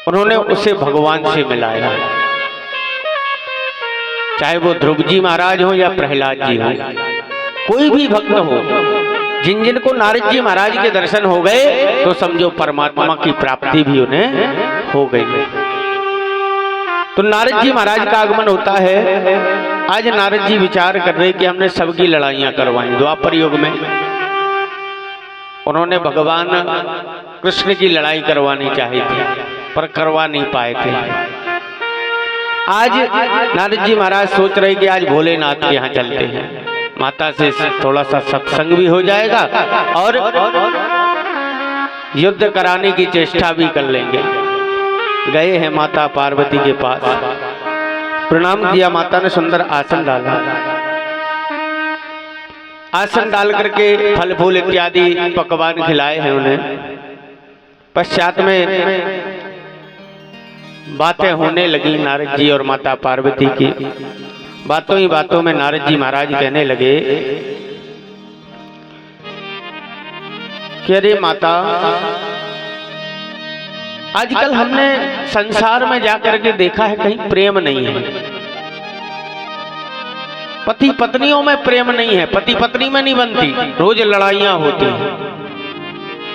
उन्होंने उसे भगवान से मिलाया, चाहे वो ध्रुव जी महाराज हो या प्रहलाद जी हो, कोई भी भक्त हो, जिन जिन को नारद जी महाराज के दर्शन हो गए तो समझो परमात्मा की प्राप्ति भी उन्हें हो गई। तो नारद जी महाराज का आगमन होता है। आज नारद जी विचार कर रहे कि हमने सबकी लड़ाइयां करवाई द्वापर युग में, उन्होंने भगवान कृष्ण की लड़ाई करवानी चाहिए थी पर करवा नहीं पाए थे। आज नारद जी महाराज सोच रहे कि आज भोलेनाथ के यहाँ चलते हैं, माता से थोड़ा सा सत्संग भी हो जाएगा और युद्ध कराने की चेष्टा भी कर लेंगे। गए हैं माता पार्वती के पास, प्रणाम किया, माता ने सुंदर आसन डाला, आसन डाल करके फल फूल इत्यादि पकवान खिलाए हैं उन्हें। पश्चात में बातें होने लगी नारद जी और माता पार्वती की। बातों ही बातों में नारद जी महाराज कहने लगे कि अरे माता, आजकल हमने संसार में जाकर के देखा है कहीं प्रेम नहीं है, पति पत्नियों में प्रेम नहीं है, पति पत्नी में नहीं बनती, रोज लड़ाइयां होती हैं।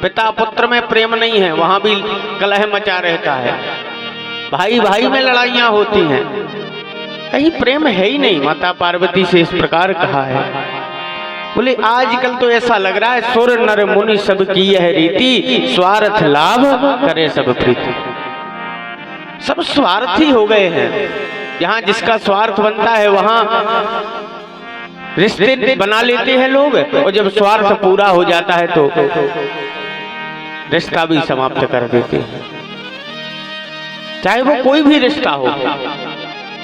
पिता पुत्र में प्रेम नहीं है, वहां भी कलह मचा रहता है, भाई भाई में लड़ाइयां होती हैं, कहीं प्रेम है ही नहीं। माता पार्वती से इस प्रकार कहा है। बोले आजकल तो ऐसा लग रहा है सुर नर मुनि सब की यह रीति, स्वार्थ लाभ करे सब प्रीति। सब स्वार्थी हो गए हैं, यहाँ जिसका स्वार्थ बनता है वहां रिश्ते बना लेते हैं लोग, और जब स्वार्थ पूरा हो जाता है तो रिश्ता भी समाप्त कर देते हैं, चाहे वो कोई भी रिश्ता हो।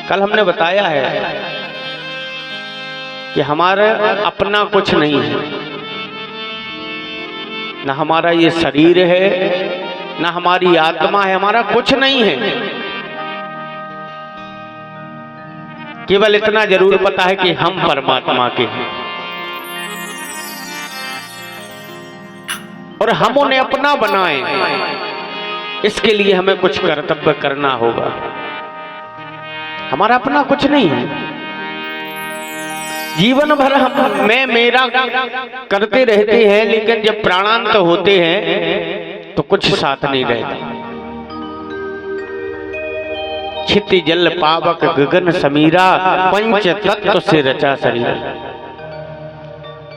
कल हमने बताया है कि हमारा अपना कुछ नहीं है, ना हमारा ये शरीर है, ना हमारी आत्मा है, हमारा कुछ नहीं है। केवल इतना जरूर पता है कि हम परमात्मा के हैं और हम उन्हें अपना बनाएं, इसके लिए हमें कुछ कर्तव्य करना होगा। हमारा अपना कुछ नहीं है। जीवन भर हम मैं मेरा करते रहते हैं, लेकिन जब प्राणांत होते हैं तो कुछ साथ नहीं रहता। क्षिति जल पावक गगन समीरा, पंच तत्व से रचा शरीर।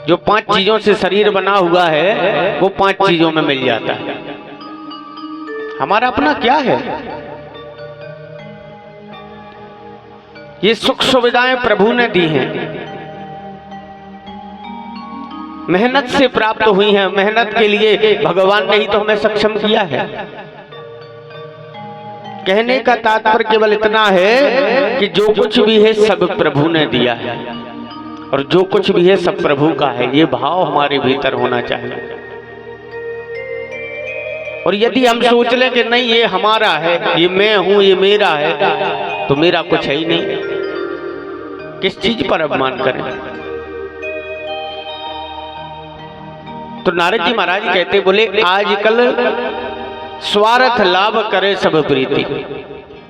जो 5 चीजों से शरीर बना हुआ है वो 5 चीजों में मिल जाता है। हमारा अपना क्या है? ये सुख सुविधाएं प्रभु ने दी हैं, मेहनत से प्राप्त हुई हैं। मेहनत के लिए भगवान ने ही तो हमें सक्षम किया है। कहने का तात्पर्य केवल इतना है कि जो कुछ भी है सब प्रभु ने दिया है और जो कुछ भी है सब प्रभु का है, ये भाव हमारे भीतर होना चाहिए। और यदि हम सोच लें कि नहीं ये हमारा है, ये मैं हूं, ये मेरा है, तो मेरा कुछ है ही नहीं, किस चीज पर अभिमान करें। तो नारद जी महाराज कहते बोले आजकल स्वार्थ लाभ करे सब प्रीति।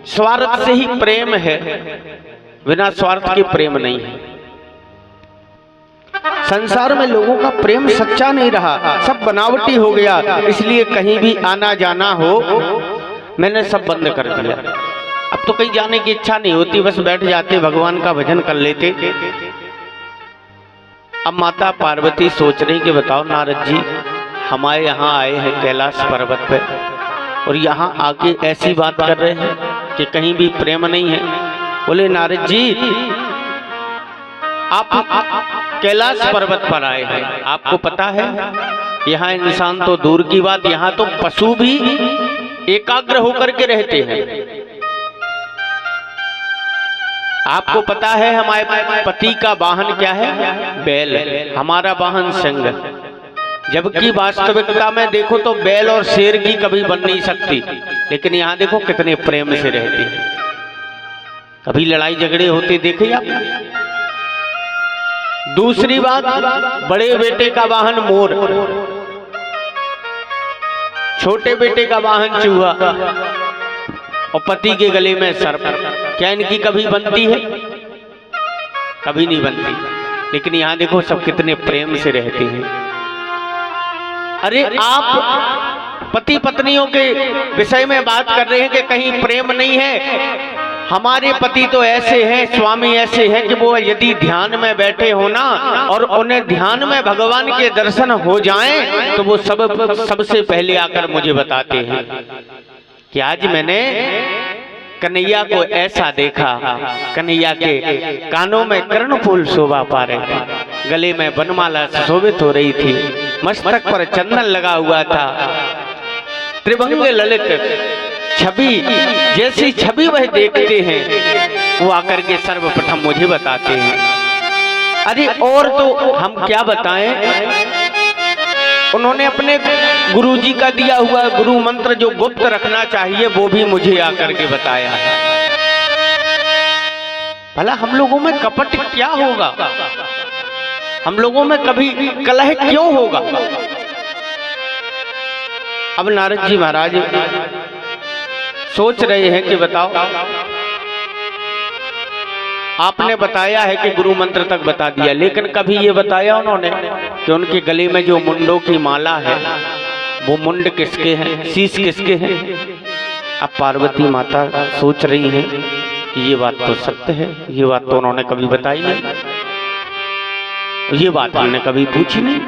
स्वार्थ से ही प्रेम है, बिना स्वार्थ के प्रेम नहीं है। संसार में लोगों का प्रेम सच्चा नहीं रहा, सब बनावटी हो गया। इसलिए कहीं भी आना जाना हो मैंने सब बंद कर दिया। अब तो कहीं जाने की इच्छा नहीं होती, बस बैठ जाते भगवान का भजन कर लेते। अब माता पार्वती सोच रही कि बताओ नारद जी हमारे यहाँ आए हैं कैलाश पर्वत पे और यहाँ आके ऐसी बात कर रहे हैं कि कहीं भी प्रेम नहीं है। बोले नारद जी आप कैलाश पर्वत पर आए हैं, आपको पता है यहाँ इंसान तो दूर की बात, यहाँ तो पशु भी एकाग्र होकर के रहते हैं। आपको पता है हमारे पति का वाहन क्या है? बैल। हमारा वाहन सिंह। जबकि वास्तविकता में देखो तो बैल और शेर की कभी बन नहीं सकती, लेकिन यहाँ देखो कितने प्रेम से रहते हैं। कभी लड़ाई झगड़े होते देखे आप? दूसरी बात, बड़े बेटे का वाहन मोर, छोटे बेटे का वाहन चूहा। और पति के गले में सर्प, क्या इनकी कभी बनती है? कभी नहीं बनती। लेकिन यहाँ देखो सब कितने प्रेम से रहते हैं। अरे आप पति पत्नियों के विषय में बात कर रहे हैं कि कहीं प्रेम नहीं है। हमारे पति तो ऐसे हैं, स्वामी ऐसे हैं कि वो यदि ध्यान में बैठे हो ना और उन्हें ध्यान में भगवान के दर्शन हो जाएं तो वो सबसे पहले आकर मुझे बताते हैं कि आज मैंने कन्हैया को ऐसा देखा। कन्हैया के कानों में कर्णफूल शोभा पा रहे थे, गले में बनमाला शोभित हो रही थी, मस्तक पर चंदन लगा हुआ था, त्रिभंग ललित छवि, जैसी छवि वह देखते हैं वो आकर के सर्वप्रथम मुझे बताते हैं। अरे और तो हम क्या बताएं, उन्होंने अपने गुरुजी का दिया हुआ गुरु मंत्र जो गुप्त रखना चाहिए वो भी मुझे आकर के बताया है। भला हम लोगों में कपट क्या होगा? हम लोगों में कभी कलह क्यों होगा? अब नारद जी महाराज सोच रहे हैं कि बताओ, आपने बताया है कि गुरु मंत्र तक बता दिया, लेकिन कभी ये बताया उन्होंने कि उनके गले में जो मुंडों की माला है वो मुंड किसके हैं, शीश किसके हैं? अब पार्वती माता सोच रही हैं कि ये बात तो सत्य है, ये बात तो उन्होंने कभी बताई नहीं, ये बात उन्होंने कभी पूछी नहीं।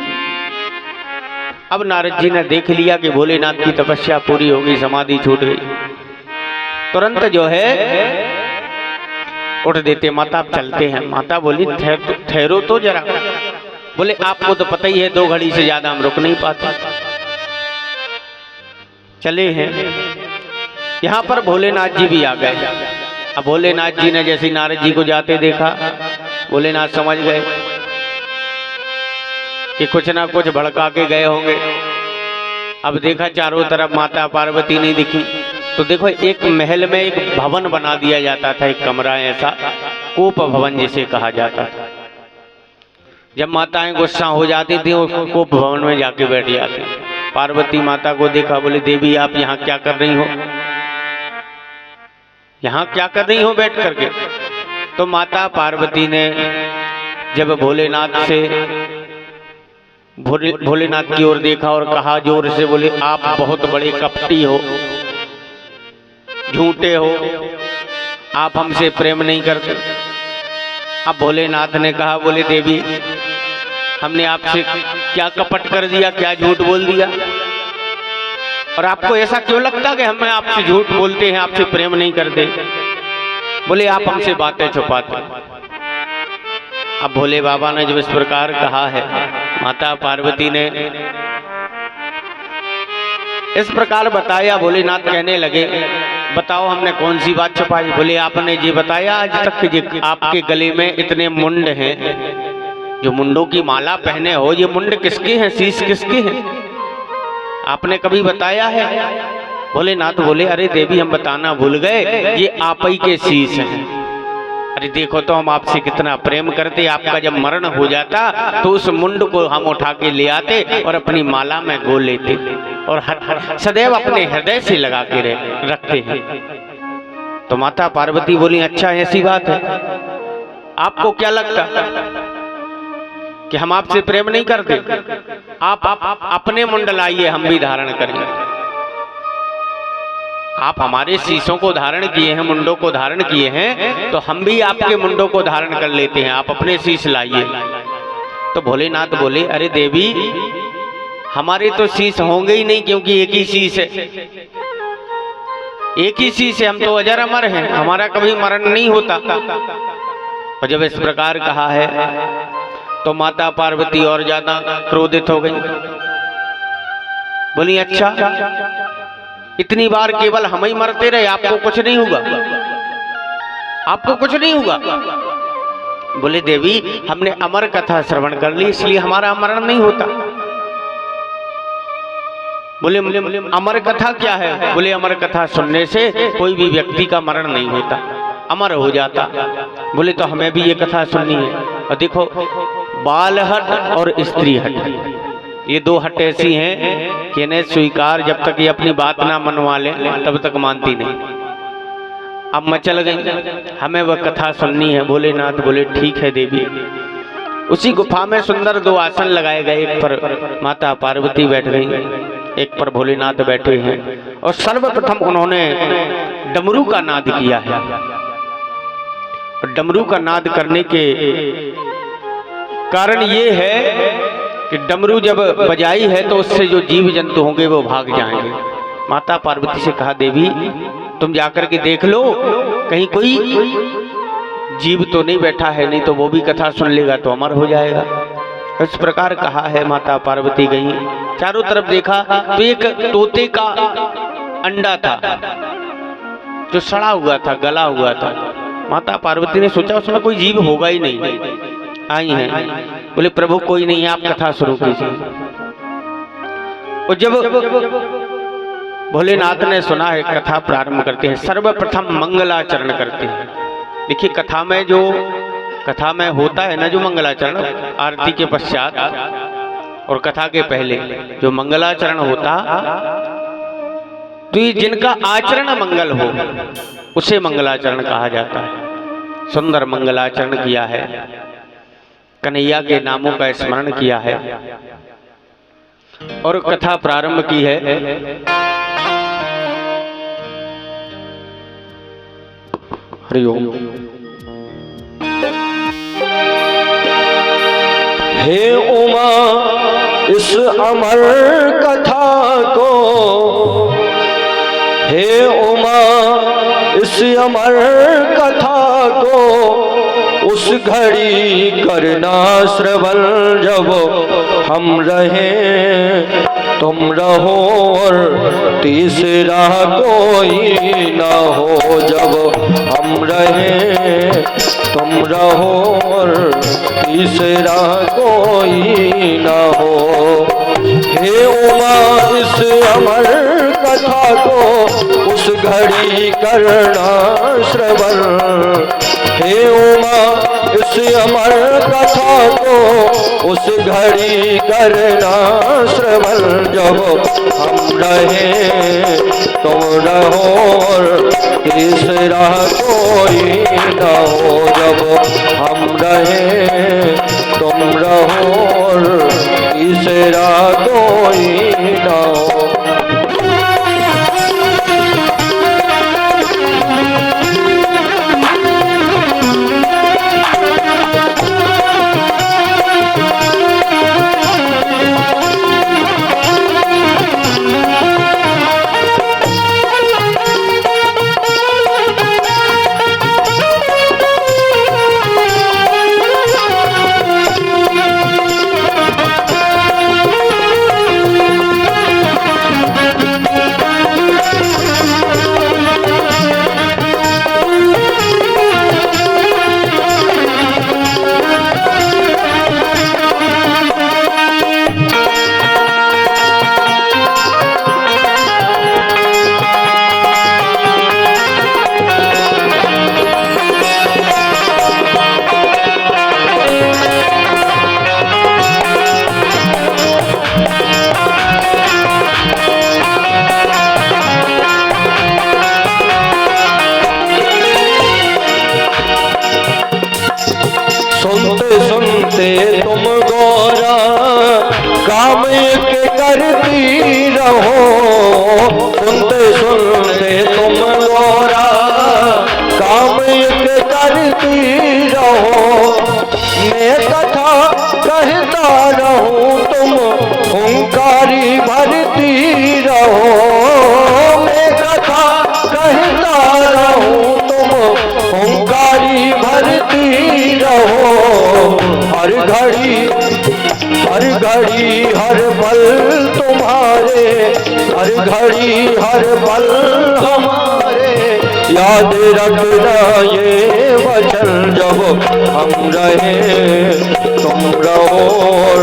अब नारद जी ने देख लिया कि भोलेनाथ की तपस्या पूरी हो गई, समाधि छूट गई, तुरंत जो है उठ देते, माता आप चलते हैं। माता बोली ठहरो तो जरा। बोले आपको तो पता ही है 2 घड़ी से ज्यादा हम रुक नहीं पाते। चले हैं, यहाँ पर भोलेनाथ जी भी आ गए। अब भोलेनाथ जी ने जैसे नारद जी को जाते देखा, भोलेनाथ समझ गए कि कुछ ना कुछ भड़का के गए होंगे। अब देखा चारों तरफ माता पार्वती नहीं दिखी, तो देखो एक महल में एक भवन बना दिया जाता था, एक कमरा ऐसा, कोप भवन जिसे कहा जाता था। जब माताएं गुस्सा हो जाती थी वो कोप भवन में जाके बैठ जाती। पार्वती माता को देखा, बोले देवी आप यहाँ क्या कर रही हो, यहाँ क्या कर रही हो बैठ करके? तो माता पार्वती ने जब भोलेनाथ की ओर देखा और कहा जोर से, बोले आप बहुत बड़े कपटी हो, झूठे हो, आप हमसे प्रेम नहीं करते। अब भोलेनाथ ने कहा, बोले देवी हमने आपसे क्या कपट कर दिया, क्या झूठ बोल दिया, और आपको ऐसा क्यों लगता कि हम आपसे झूठ बोलते हैं, आपसे प्रेम नहीं करते? बोले आप हमसे बातें छुपाते। अब भोले बाबा ने जब इस प्रकार कहा है, माता पार्वती ने इस प्रकार बताया, भोलेनाथ कहने लगे बताओ हमने कौन सी बात छुपाई? बोले आपने ये बताया आज तक कि आपके गले में इतने मुंड हैं, जो मुंडों की माला पहने हो, ये मुंड किसके हैं, शीश किसके हैं? आपने कभी बताया है? भोलेनाथ बोले अरे देवी हम बताना भूल गए, ये आप ही के शीश हैं। अरे देखो तो हम आपसे कितना प्रेम करते, आपका जब मरण हो जाता तो उस मुंड को हम उठा के ले आते और अपनी माला में गोल लेते और सदैव अपने हृदय से लगा के रखते हैं। तो माता पार्वती बोली अच्छा ऐसी बात है, आपको क्या लगता कि हम आपसे प्रेम नहीं करते? आप अपने मुंड लाइए, हम भी धारण करेंगे। आप हमारे शीशों को धारण किए हैं, मुंडों को धारण किए हैं, तो हम भी आपके मुंडों को धारण कर लेते हैं, आप अपने शीश लाइए। तो भोलेनाथ बोले अरे देवी हमारे तो शीश होंगे ही नहीं, क्योंकि एक ही शीश है, एक ही शीश है, हम तो अजर अमर हैं, हमारा कभी मरण नहीं होता। और जब इस प्रकार कहा है तो माता पार्वती और ज्यादा क्रोधित हो गई। बोली अच्छा इतनी बार केवल हम ही मरते रहे, आपको कुछ नहीं हुआ, आपको कुछ नहीं हुआ? बोले देवी हमने अमर कथा श्रवण कर ली, इसलिए हमारा मरण नहीं होता। बोले अमर कथा क्या है? बोले अमर कथा सुनने से कोई भी व्यक्ति का मरण नहीं होता, अमर हो जाता। बोले तो हमें भी ये कथा सुननी है। और देखो बाल हट और स्त्री हट, ये 2 हट ऐसी हैं कि इन्हें स्वीकार जब तक ये अपनी बात ना मनवा ले तब तक मानती नहीं। अब मचल गई, हमें वह कथा सुननी है। भोलेनाथ बोले ठीक है देवी। उसी गुफा में सुंदर 2 आसन लगाए गए, एक पर माता पार्वती बैठ गई, एक पर भोलेनाथ बैठे हैं। और सर्वप्रथम उन्होंने डमरू का नाद किया है। डमरू का नाद करने के कारण ये है कि डमरू जब बजाई है तो उससे जो जीव जंतु होंगे वो भाग जाएंगे। माता पार्वती से कहा देवी तुम जाकर के देख लो कहीं कोई जीव तो नहीं बैठा है, नहीं तो वो भी कथा सुन लेगा तो अमर हो जाएगा। इस प्रकार कहा है। माता पार्वती गई, चारों तरफ देखा तो एक तोते का अंडा था जो सड़ा हुआ था, गला हुआ था। माता पार्वती ने सोचा उसमें कोई जीव होगा ही नहीं। आई हैं, बोले प्रभु कोई नहीं है, आप कथा शुरू कीजिए। और जब भोलेनाथ ने सुना है, कथा प्रारंभ करते हैं। सर्वप्रथम मंगलाचरण करते हैं। देखिए कथा में होता है ना जो मंगलाचरण, आरती के पश्चात और कथा के पहले जो मंगलाचरण होता, तो ये जिनका आचरण मंगल हो उसे मंगलाचरण कहा जाता है। सुंदर मंगलाचरण किया है, कन्हैया के नामों का स्मरण किया है और कथा प्रारंभ की है। हरि ओम। हे उमा इस अमर कथा को, हे उमा इस अमर कथा को उस घड़ी करना श्रवण जब हम रहे तुम रहो और तीसरा कोई न हो। जब हम रहे तुम रहो और तीसरा कोई न हो। हे उमा इस अमर कथा को उस घड़ी करना श्रवण। हे उमा इस अमर कथा को उस घड़ी करना श्रवण। जब हम रहे तुम रहो और तीसरा कोई न हो। जब हम रहे तुम रहो और तीसरा कोई न हो। तुम गौरा काम के करती रहो। सुनते सुनते तुम गौरा काम के करती रहो। मैं कथा कहता रहूं तुम हुंकारी भरती रहो। मैं कथा कहता रहूं तुम हुंकारी भरती रहो। हर घड़ी हर पल तुम्हारे, हर घड़ी हर पल हमारे याद रखना ये वचन। जब हम रहे तुम रहो और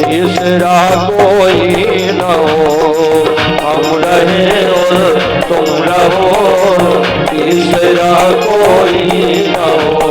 तीसरा कोई न हो। हम रहे और तुम रहो और तीसरा कोई न हो।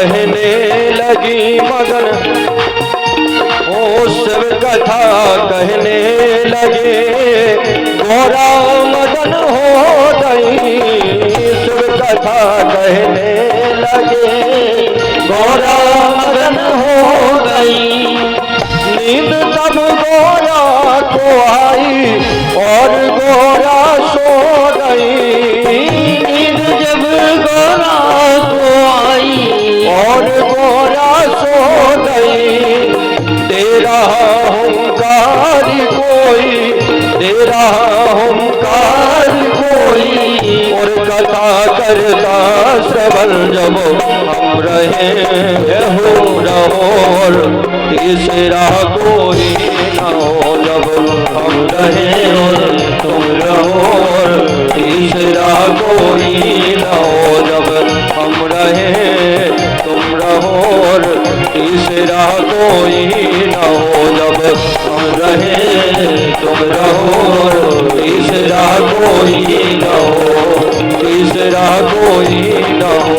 कहने लगी मगन, ओ शिव कथा कहने लगे, गोरा मदन हो गई। शिव कथा कहने लगे, गोरा मदन हो गई। नींद तब गोरा को आई और गोरा सो गई। नींद जब गोरा को आई और गोरा सो गई। दे रहा हुंकार कोई, दे रहा हुंकार कोई, और कथा करता श्रवण जब हम रहे हो और तीसरा कोई न हो। जब हम रहे और तुम रहो, तीसरा कोई न हो। जब हम रहे तुम रहो, तीसरा कोई न हो। जब हम रहे तुम रहो, तीसरा कोई न हो। तीसरा कोई न हो,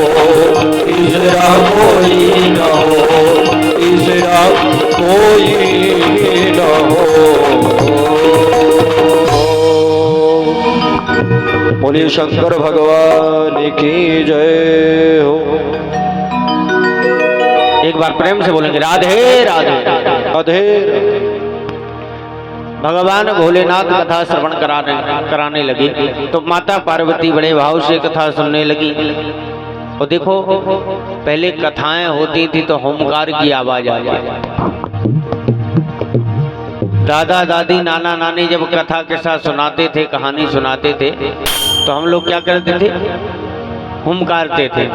तीसरा कोई न हो, तीसरा कोई न हो। बोलिए शंकर भगवान की जय हो। एक बार प्रेम से बोलेंगे राधे राधे राधे। भगवान भोलेनाथ कथा श्रवण कराने लगे तो माता पार्वती बड़े भाव से कथा सुनने लगी। और देखो पहले कथाएं होती थी तो होमकार की आवाज आ जाती। दादा दादी नाना नानी जब कथा के साथ सुनाते थे, कहानी सुनाते थे, तो हम लोग क्या करते थे? हुमकारते थे।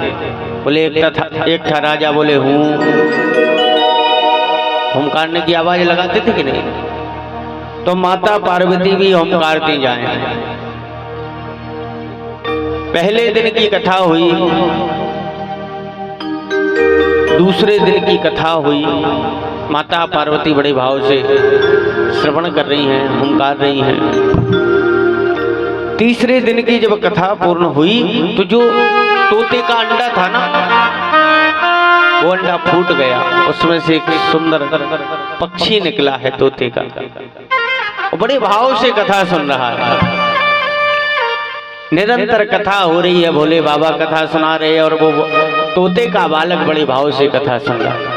बोले एक था राजा, बोले हूँ, हुमकारने की आवाज लगाते थे कि नहीं? तो माता पार्वती भी हुमकारती जाए। पहले दिन की कथा हुई, दूसरे दिन की कथा हुई, माता पार्वती बड़े भाव से श्रवण कर रही हैं, हुंकार रही हैं। तीसरे दिन की जब कथा पूर्ण हुई तो जो तोते का अंडा था ना, वो अंडा फूट गया, उसमें से एक सुंदर पक्षी निकला है तोते का। बड़े भाव से कथा सुन रहा है, निरंतर कथा हो रही है, भोले बाबा कथा सुना रहे हैं और वो तोते का बालक बड़े भाव से कथा सुन रहा है।